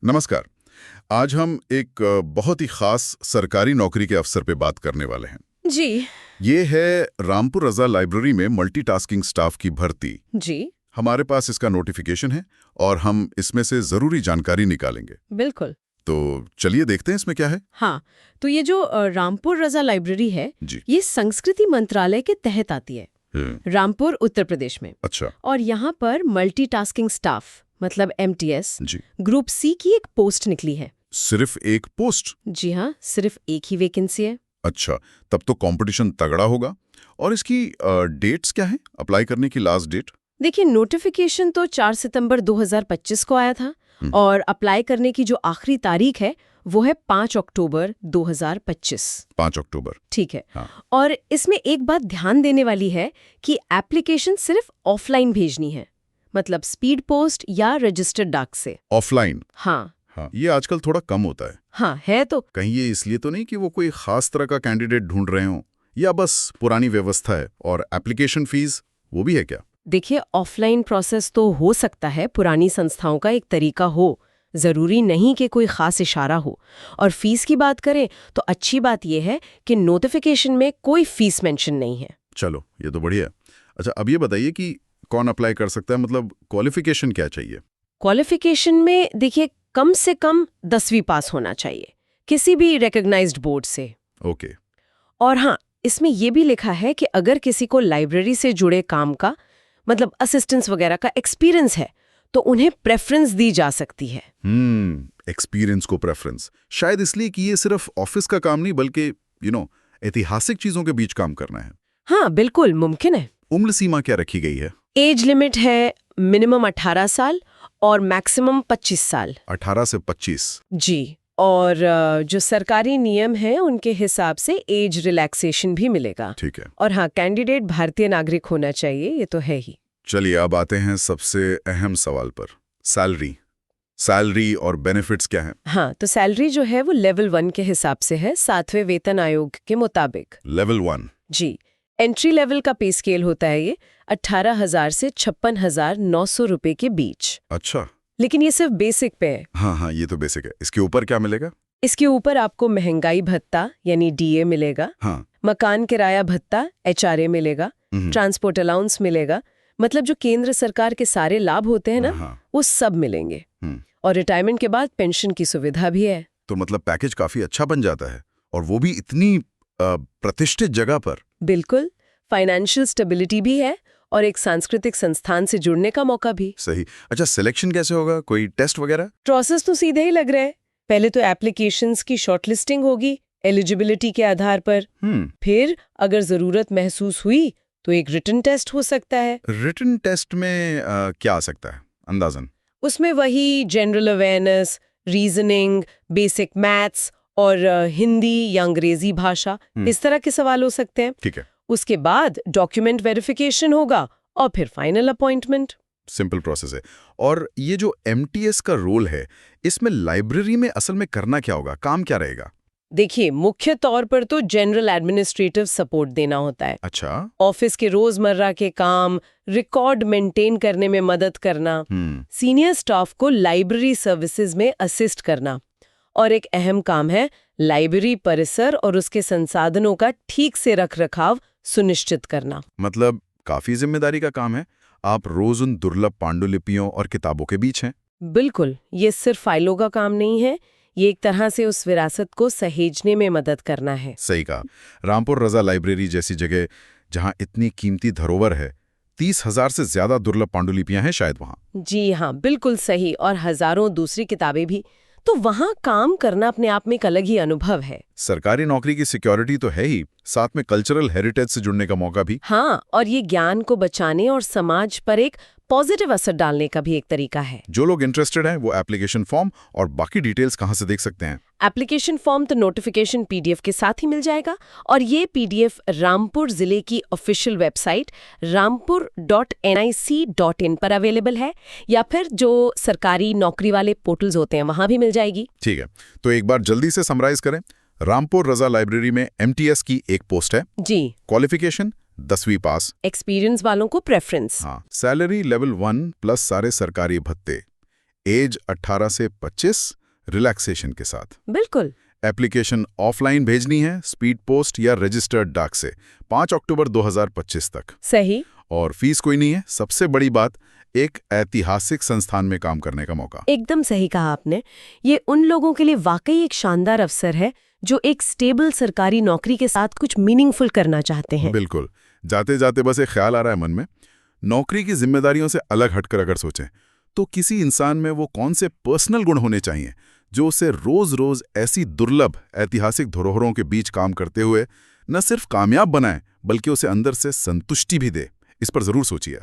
नमस्कार। आज हम एक बहुत ही खास सरकारी नौकरी के अवसर पे बात करने वाले हैं। जी। ये है रामपुर रजा लाइब्रेरी में मल्टीटास्किंग स्टाफ की भर्ती। जी हमारे पास इसका नोटिफिकेशन है और हम इसमें से जरूरी जानकारी निकालेंगे। बिल्कुल। तो चलिए देखते हैं इसमें क्या है। हाँ, तो ये जो रामपुर रजा लाइब्रेरी है, जी। ये संस्कृति मंत्रालय के तहत आती है, रामपुर उत्तर प्रदेश में। अच्छा। और यहाँ पर मल्टीटास्किंग स्टाफ मतलब MTS जी। ग्रुप C की एक पोस्ट निकली है। सिर्फ एक पोस्ट? जी हाँ, सिर्फ एक ही वैकेंसी है। अच्छा, तब तो कंपटीशन तगड़ा होगा। और इसकी डेट्स क्या है, अप्लाई करने की लास्ट डेट? देखिए, नोटिफिकेशन तो 4 सितंबर 2025 को आया था और अप्लाई करने की जो आखिरी तारीख है वो है 5 अक्टूबर 2025। 5 अक्टूबर। ठीक है। हाँ। और इसमें एक बात ध्यान देने वाली है कि एप्लीकेशन सिर्फ ऑफलाइन भेजनी है, मतलब स्पीड पोस्ट या रजिस्टर्ड डाक से। ऑफलाइन? हाँ। हाँ, ये आजकल थोड़ा कम होता है। हाँ, है तो। कहीं ये इसलिए तो नहीं कि वो कोई खास तरह का कैंडिडेट ढूंढ रहे हो, या बस पुरानी व्यवस्था है? और एप्लीकेशन फीस वो भी है क्या? देखिए, ऑफलाइन प्रोसेस तो हो सकता है, पुरानी संस्थाओं का एक तरीका हो, जरूरी नहीं कि कोई खास इशारा हो। और फीस की बात करें तो अच्छी बात यह है कि नोटिफिकेशन में कोई फीस मेंशन नहीं है। चलो, ये तो बढ़िया है। अच्छा, अब ये बताइए कि कौन अप्लाई कर सकता है, मतलब क्वालिफिकेशन क्या चाहिए? क्वालिफिकेशन में देखिए, कम से कम 10वीं पास होना चाहिए किसी भी रिकॉग्नाइज्ड बोर्ड से। ओके। और हाँ, इसमें यह भी लिखा है कि अगर किसी को लाइब्रेरी से जुड़े काम का मतलब असिस्टेंस वगैरह का एक्सपीरियंस है तो उन्हें प्रेफरेंस दी जा सकती है। एक्सपीरियंस को प्रेफरेंस, शायद इसलिए कि ये सिर्फ ऑफिस का काम नहीं बल्कि ऐतिहासिक चीजों के बीच काम करना है। हाँ, बिल्कुल मुमकिन है। उम्र सीमा क्या रखी गई है? एज लिमिट है मिनिमम 18 साल और मैक्सिमम 25 साल। 18 से 25? जी। और जो सरकारी नियम है उनके हिसाब से एज रिलैक्सेशन भी मिलेगा। ठीक है। और हाँ, कैंडिडेट भारतीय नागरिक होना चाहिए, ये तो है ही। चलिए, अब आते हैं सबसे अहम सवाल पर। सैलरी और बेनिफिट्स क्या है? हाँ, तो सैलरी जो है वो लेवल 1 के हिसाब से है, 7वें वेतन आयोग के मुताबिक। लेवल 1? जी। एंट्री लेवल का पे स्केल होता है ये 18,000 से 56,900 रुपए के बीच। अच्छा। लेकिन ये सिर्फ बेसिक पे है। हाँ, ये तो बेसिक है। इसके ऊपर क्या मिलेगा? इसके ऊपर आपको महंगाई भत्ता यानी DA मिलेगा। हाँ। मकान किराया भत्ता HRA मिलेगा। ट्रांसपोर्ट अलाउंस मिलेगा। मतलब जो केंद्र सरकार के सारे लाभ होते हैं ना, वो सब मिलेंगे। और रिटायरमेंट के बाद पेंशन की सुविधा भी है। तो मतलब पैकेज काफी अच्छा बन जाता है, और वो भी इतनी प्रतिष्ठित जगह पर। बिल्कुल। फाइनेंशियल स्टेबिलिटी भी है और एक सांस्कृतिक संस्थान से जुड़ने का मौका भी। सही। अच्छा, सिलेक्शन कैसे होगा? कोई टेस्ट वगैरह? प्रोसेस तो सीधे ही लग रहा है। पहले तो एप्लीकेशंस की शॉर्टलिस्टिंग होगी एलिजिबिलिटी के आधार पर। फिर अगर जरूरत महसूस हुई तो एक रिटन टेस्ट हो सकता है। रिटन टेस्ट में क्या आ सकता है अंदाजन? उसमें वही general awareness, reasoning, basic maths और हिंदी या अंग्रेजी भाषा, इस तरह के सवाल हो सकते हैं। ठीक है। उसके बाद डॉक्यूमेंट वेरिफिकेशन होगा और फिर फाइनल अपॉइंटमेंट। सिंपल प्रोसेस है। और ये जो MTS का रोल है, इसमें लाइब्रेरी में असल में करना क्या होगा, काम क्या रहेगा? देखिए, मुख्य तौर पर तो जनरल एडमिनिस्ट्रेटिव सपोर्ट देना होता है। अच्छा। ऑफिस के रोजमर्रा के काम, रिकॉर्ड मेंटेन करने में मदद करना, सीनियर स्टाफ को लाइब्रेरी सर्विसेज में असिस्ट करना, और एक अहम काम है लाइब्रेरी परिसर और उसके संसाधनों का ठीक से रखरखाव सुनिश्चित करना। मतलब काफी जिम्मेदारी का काम है। आप रोज उन दुर्लभ पांडुलिपियों और किताबों के बीच हैं। बिल्कुल। ये सिर्फ फाइलों का काम नहीं है, ये एक तरह से उस विरासत को सहेजने में मदद करना है। सही कहा। रामपुर रजा लाइब्रेरी जैसी जगह जहां इतनी कीमती धरोहर है, 30,000 से ज्यादा दुर्लभ पांडुलिपियां हैं शायद वहां। जी हाँ, बिल्कुल सही। और हजारों दूसरी किताबें भी। तो वहाँ काम करना अपने आप में एक अलग ही अनुभव है। सरकारी नौकरी की सिक्योरिटी तो है ही, साथ में कल्चरल हेरिटेज से जुड़ने का मौका भी। हाँ, और ये ज्ञान को बचाने और समाज पर एक पॉजिटिव असर डालने का भी एक तरीका है। जो लोग इंटरेस्टेड हैं वो एप्लीकेशन फॉर्म और बाकी डिटेल्स कहाँ से देख सकते हैं? एप्लीकेशन फॉर्म तो नोटिफिकेशन PDF के साथ ही मिल जाएगा, और ये PDF रामपुर जिले की ऑफिशियल वेबसाइट rampur.nic.in पर अवेलेबल है, या फिर जो सरकारी नौकरी वाले पोर्टल्स होते हैं वहां भी मिल जाएगी। ठीक है, तो एक बार जल्दी से समराइज करें। रामपुर रजा लाइब्रेरी में MTS की एक पोस्ट है। जी। क्वालिफिकेशन 10वीं पास। एक्सपीरियंस वालों को प्रेफरेंस। हाँ। सैलरी लेवल 1 प्लस सारे सरकारी भत्ते। एज 18 से 25, रिलैक्सेशन के साथ। बिल्कुल। एप्लीकेशन ऑफलाइन भेजनी है, स्पीड पोस्ट या रजिस्टर्ड डाक से, 5 अक्टूबर 2025 तक। सही। और फीस कोई नहीं है। सबसे बड़ी बात, एक ऐतिहासिक संस्थान में काम करने का मौका। एकदम सही कहा आपने। ये उन लोगों के लिए वाकई एक शानदार अवसर है जो एक स्टेबल सरकारी नौकरी के साथ कुछ मीनिंगफुल करना चाहते हैं। बिल्कुल। जाते जाते बस एक ख्याल आ रहा है मन में, नौकरी की जिम्मेदारियों से अलग हटकर अगर सोचें तो किसी इंसान में वो कौन से पर्सनल गुण होने चाहिए जो उसे रोज रोज ऐसी दुर्लभ ऐतिहासिक धरोहरों के बीच काम करते हुए न सिर्फ कामयाब बनाए बल्कि उसे अंदर से संतुष्टि भी दे। इस पर जरूर सोचिए।